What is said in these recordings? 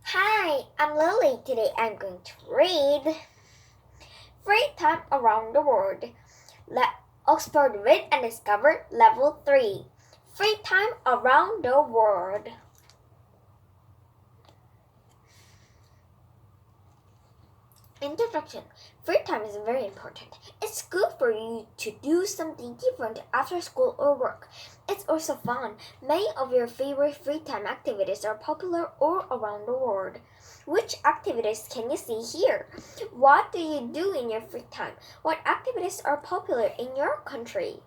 Hi, I'm Lily. Today I'm going to read Freetime Around the World. 옥스포드리드앤디스커버 Level 3. Freetime Around the World. Introduction. Free time is very important. It's good for you to do something different after school or work. It's also fun. Many of your favorite free time activities are popular all around the world. Which activities can you see here? What do you do in your free time? What activities are popular in your country?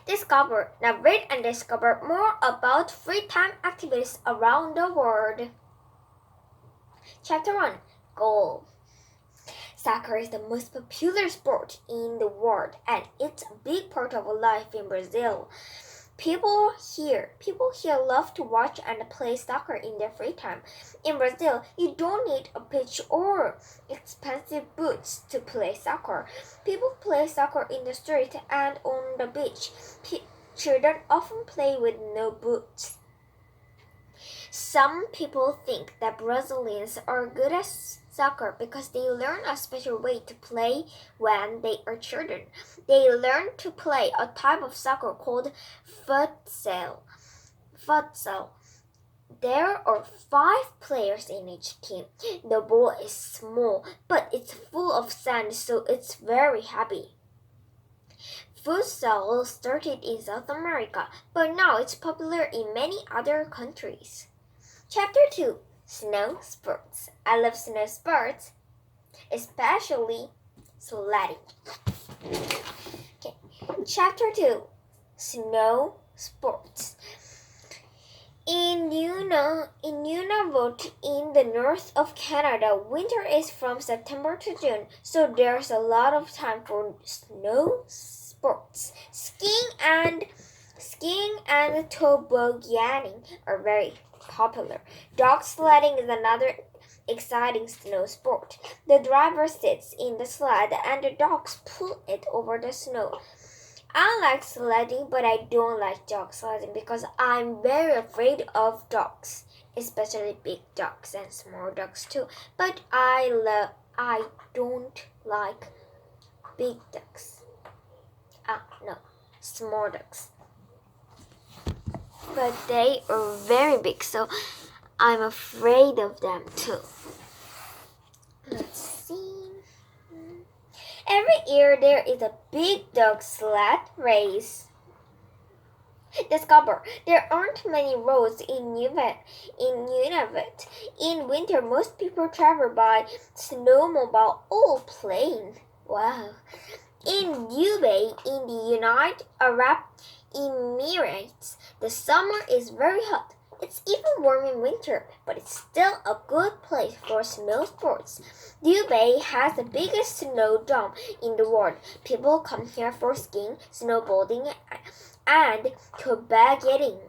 Discover. Now read and discover more about free time activities around the world. Chapter 1. Goal. Soccer is the most popular sport in the world, and it's a big part of life in Brazil. People here love to watch and play soccer in their free time. In Brazil, you don't need a pitch or expensive boots to play soccer. People play soccer in the street and on the beach. Children often play with no boots. Some people think that Brazilians are good at soccer because they learn a special way to play when they are children. They learn to play a type of soccer called futsal. There are 5 players in each team. The ball is small, but it's full of sand, so it's very heavy. Futsal started in South America, but now it's popular in many other countries. Chapter 2. Snow sports. I love snow sports, especially sledding. Okay. Chapter 2. Snow sports. In Nunavut, in the north of Canada, winter is from September to June, so there's a lot of time for snow sports. Skiing and tobogganing are very popular. Dog sledding is another exciting snow sport. The driver sits in the sled and the dogs pull it over the snow. I like sledding, but I don't like dog sledding because I'm very afraid of dogs, especially big dogs and small dogs too. But I don't like big dogs. Small dogs. But they are very big, so I'm afraid of them too. Let's see. Every year there is a big dog sled race. Discover. There aren't many roads in Nunavut. In winter, most people travel by snowmobile or plane. Wow. In Dubai, in the United Arab Emirates, the summer is very hot. It's even warm in winter, but it's still a good place for snow sports. Dubai has the biggest snow dome in the world. People come here for skiing, snowboarding, and tobogganing.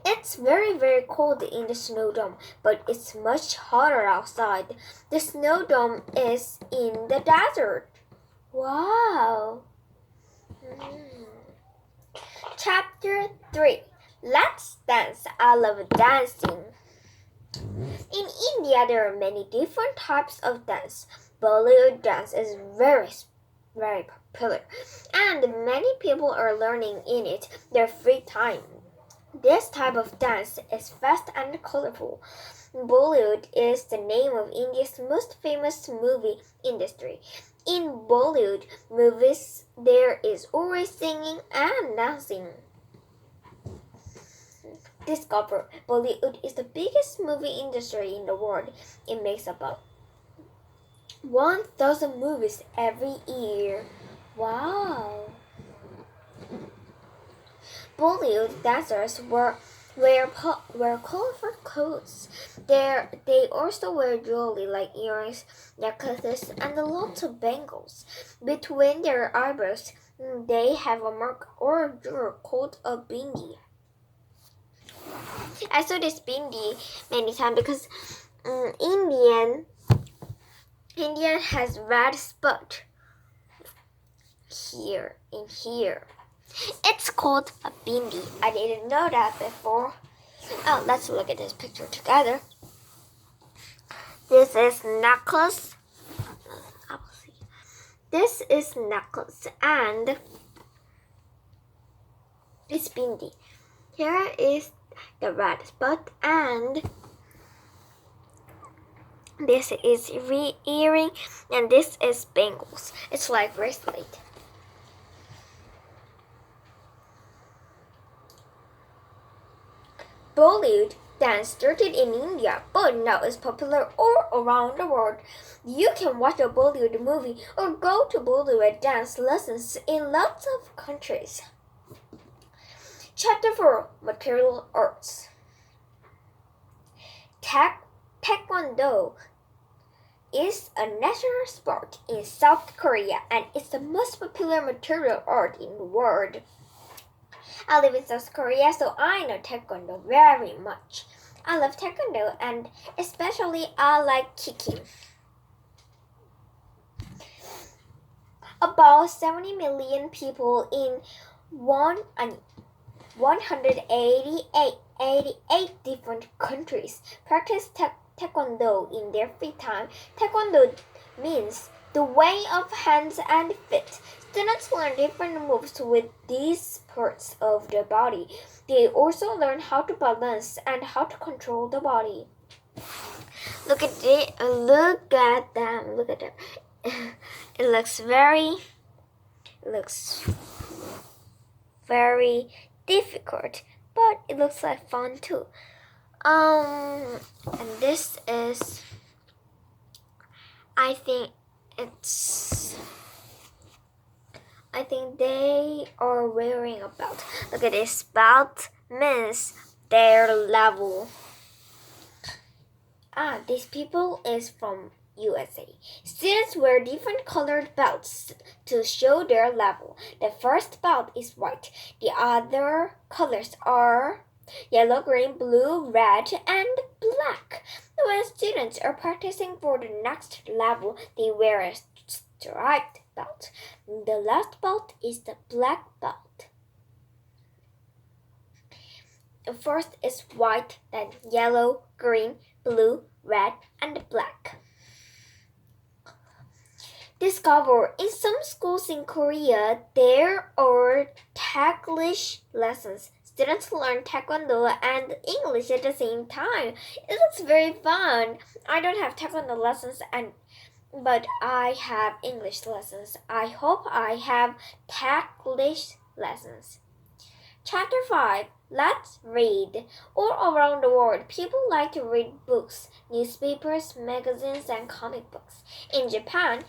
It's very, very cold in the snow dome, but it's much hotter outside. The snow dome is in the desert. Wow! Chapter 3. Let's dance. I love dancing. In India, there are many different types of dance. Bollywood dance is very, very popular, and many people are learning in it their free time. This type of dance is fast and colorful. Bollywood is the name of India's most famous movie industry. In Bollywood movies, there is always singing and dancing. Discover. Bollywood is the biggest movie industry in the world. It makes about 1,000 movies every year. Wow! Bollywood dancers wear colorful clothes. They also wear jewelry like earrings, necklaces, and lots of bangles. Between their eyebrows, they have a mark or a jewel called a bindi. I saw this bindi many times because Indian has red spot here in here. It's called a bindi. I didn't know that before. Oh, let's look at this picture together. This is necklace. This is necklace and it's bindi. Here is the red spot and this is earring and this is bangles. It's like bracelet. Bollywood dance started in India, but now is popular all around the world. You can watch a Bollywood movie or go to Bollywood dance lessons in lots of countries. Chapter 4, Material Arts. Taekwondo is a national sport in South Korea and it's the most popular martial art in the world. I live in South Korea, so I know Taekwondo very much. I love Taekwondo and especially I like kicking. About 70 million people in 188 different countries practice Taekwondo in their free time. Taekwondo means the way of hands and feet. Students learn different moves with these parts of the body. They also learn how to balance and how to control the body. Look at it. Look at them. Look at them. It looks very difficult, but it looks like fun too. And this is, I think they are wearing a belt. Look at this belt means their level. These people is from USA. Students wear different colored belts to show their level. The first belt is white. The other colors are yellow, green, blue, red, and black. When students are practicing for the next level, they wear a striped belt. The last belt is the black belt. The first is white, then yellow, green, blue, red, and black. Discover in some schools in Korea, there are Taglish lessons. Students learn Taekwondo and English at the same time. It looks very fun. I don't have Taekwondo lessons but I have English lessons. I hope I have Taglish lessons. Chapter 5. Let's read. All around the world, people like to read books, newspapers, magazines, and comic books. In Japan,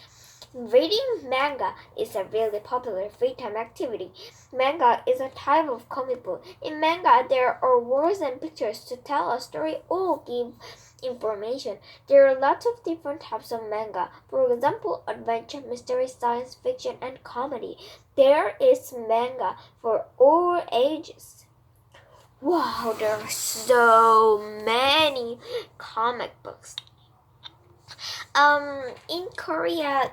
reading manga is a really popular free time activity. Manga is a type of comic book. In manga, there are words and pictures to tell a story or give information. There are lots of different types of manga. For example, adventure, mystery, science fiction, and comedy. There is manga for all ages. Wow, there are so many comic books. In Korea,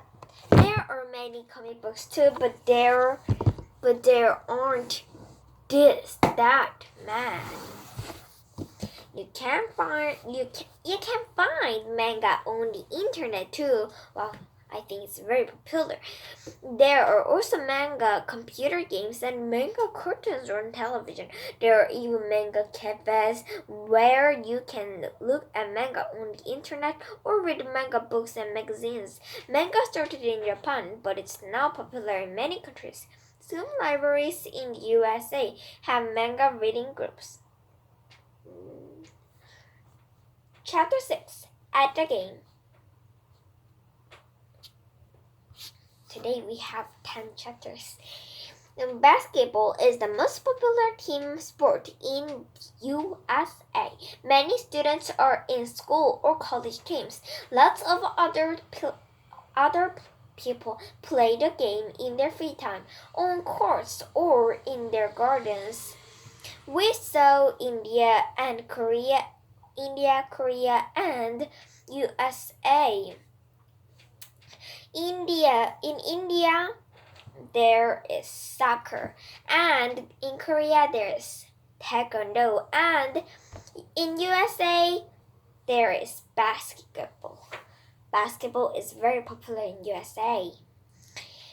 there are many comic books too, but there aren't that many. You can find manga on the internet too. Well, I think it's very popular. There are also manga computer games and manga cartoons on television. There are even manga cafes where you can look at manga on the internet or read manga books and magazines. Manga started in Japan, but it's now popular in many countries. Some libraries in the USA have manga reading groups. Chapter 6. At the game. Today we have 10 chapters. Basketball is the most popular team sport in USA. Many students are in school or college teams. Lots of other people play the game in their free time, on courts or in their gardens. We saw India, Korea, and USA. In India, there is soccer, and in Korea there is taekwondo, and in USA there is basketball. Basketball is very popular in USA.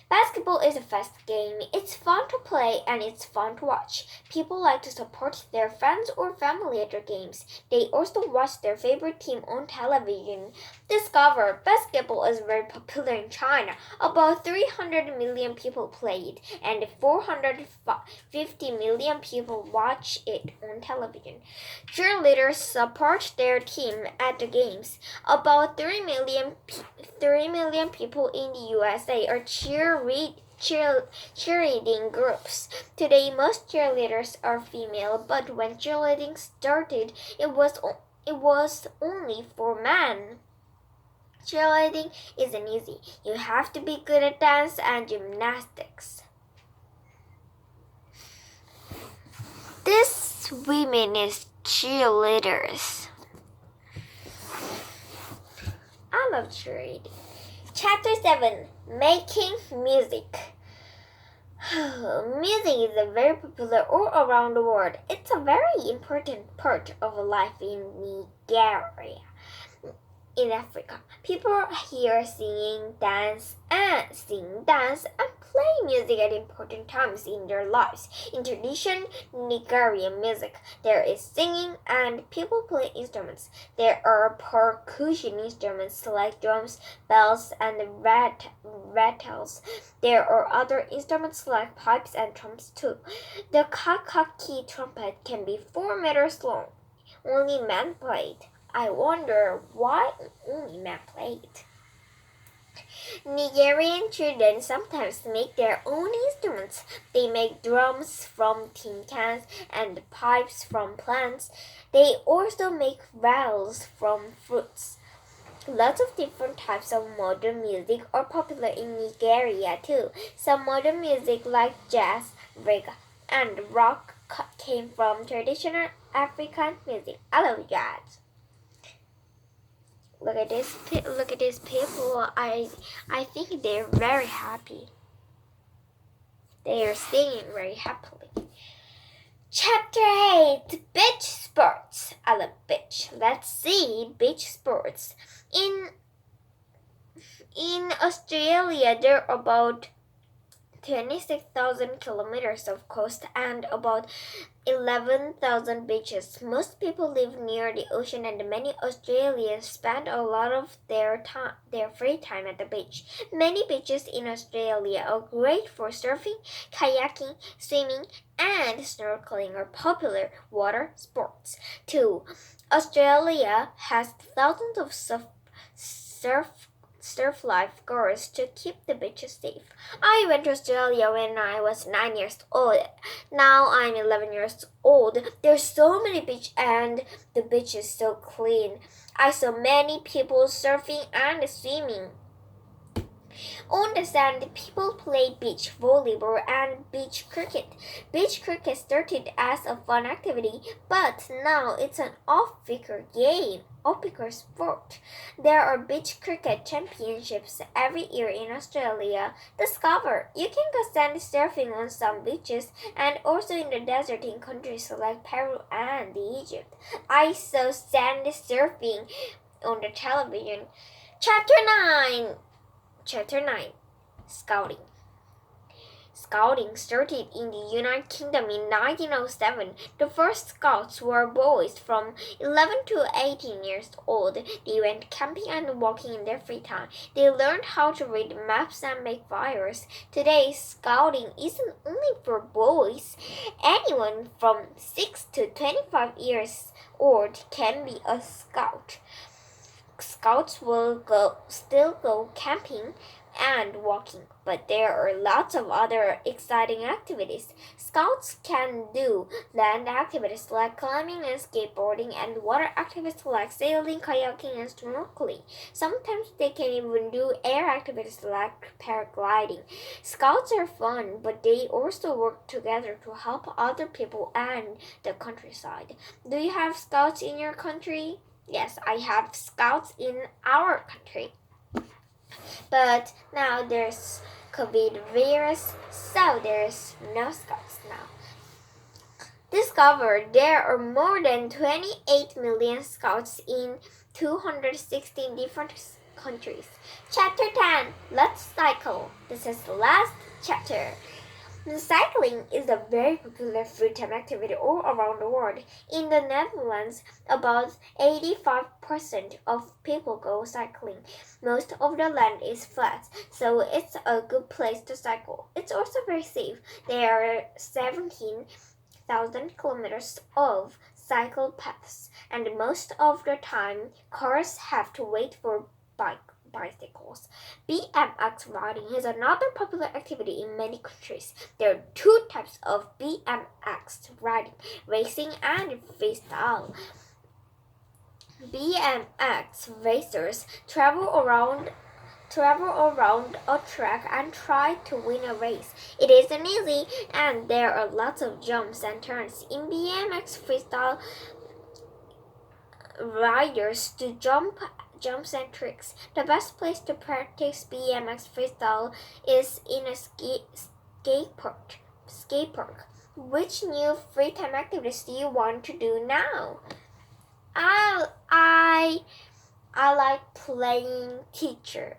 Basketball is a fast game. It's fun to play and it's fun to watch. People like to support their friends or family at their games. They also watch their favorite team on television. Discover basketball is very popular in China. About 300 million people play it and 450 million people watch it on television. Cheerleaders support their team at the games. About 3 million people in the USA are cheerleading groups. Today, most cheerleaders are female, but when cheerleading started, it was only for men. Cheerleading isn't easy. You have to be good at dance and gymnastics. This women is cheerleaders. I love cheerleading. Chapter 7. Making music. Music is very popular all around the world. It's a very important part of life in Nigeria. In Africa, people here sing, dance, and play music at important times in their lives. In traditional Nigerian music, there is singing and people play instruments. There are percussion instruments like drums, bells, and rattles. There are other instruments like pipes and trumps too. The kakaki trumpet can be 4 meters long. Only men play it. I wonder why only men play it. Nigerian children sometimes make their own instruments. They make drums from tin cans and pipes from plants. They also make vowels from fruits. Lots of different types of modern music are popular in Nigeria too. Some modern music like jazz, reggae, and rock came from traditional African music. I love jazz. Look at this. Look at these people. I think they're very happy. They are singing very happily. Chapter 8. Beach sports. I love beach. Let's see beach sports. In Australia, there are about 26,000 kilometers of coast and about 11,000 beaches. Most people live near the ocean, and many Australians spend a lot of their free time at the beach. Many beaches in Australia are great for surfing, kayaking, swimming, and snorkeling are popular water sports too. Australia has thousands of surf lifeguards to keep the beaches safe. I went to Australia when I was 9 years old. Now I'm 11 years old. There's so many beaches and the beach is so clean. I saw many people surfing and swimming. On the sand, people play beach volleyball and beach cricket. Beach cricket started as a fun activity, but now it's an off-peak sport. There are beach cricket championships every year in Australia. Discover you can go sand surfing on some beaches and also in the desert in countries like Peru and Egypt. I saw sand surfing on the television. Chapter 9. Scouting. Scouting started in the United Kingdom in 1907. The first scouts were boys from 11 to 18 years old. They went camping and walking in their free time. They learned how to read maps and make fires. Today, scouting isn't only for boys. Anyone from 6 to 25 years old can be a scout. Scouts will still go camping and walking, but there are lots of other exciting activities. Scouts can do land activities like climbing and skateboarding, and water activities like sailing, kayaking, and snorkeling. Sometimes they can even do air activities like paragliding. Scouts are fun, but they also work together to help other people and the countryside. Do you have scouts in your country? Yes, I have scouts in our country. But now there's COVID virus, so there's no scouts now. Discovered there are more than 28 million scouts in 216 different countries. Chapter 10. Let's cycle. This is the last chapter. Cycling is a very popular free time activity all around the world. In the Netherlands, about 85% of people go cycling. Most of the land is flat, so it's a good place to cycle. It's also very safe. There are 17,000 kilometers of cycle paths, and most of the time, cars have to wait for bicycles. BMX riding is another popular activity in many countries. There are two types of BMX riding, racing and freestyle. BMX racers travel around a track and try to win a race. It isn't easy, and there are lots of jumps and turns. In BMX freestyle, riders do jumps and tricks. The best place to practice BMX freestyle is in a skate park. Which new free time activities do you want to do now? I like playing teacher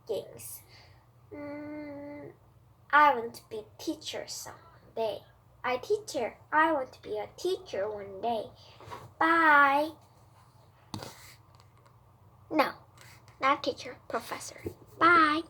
games. I want to be a teacher someday. I want to be a teacher one day. Bye. No, not teacher, professor. Bye.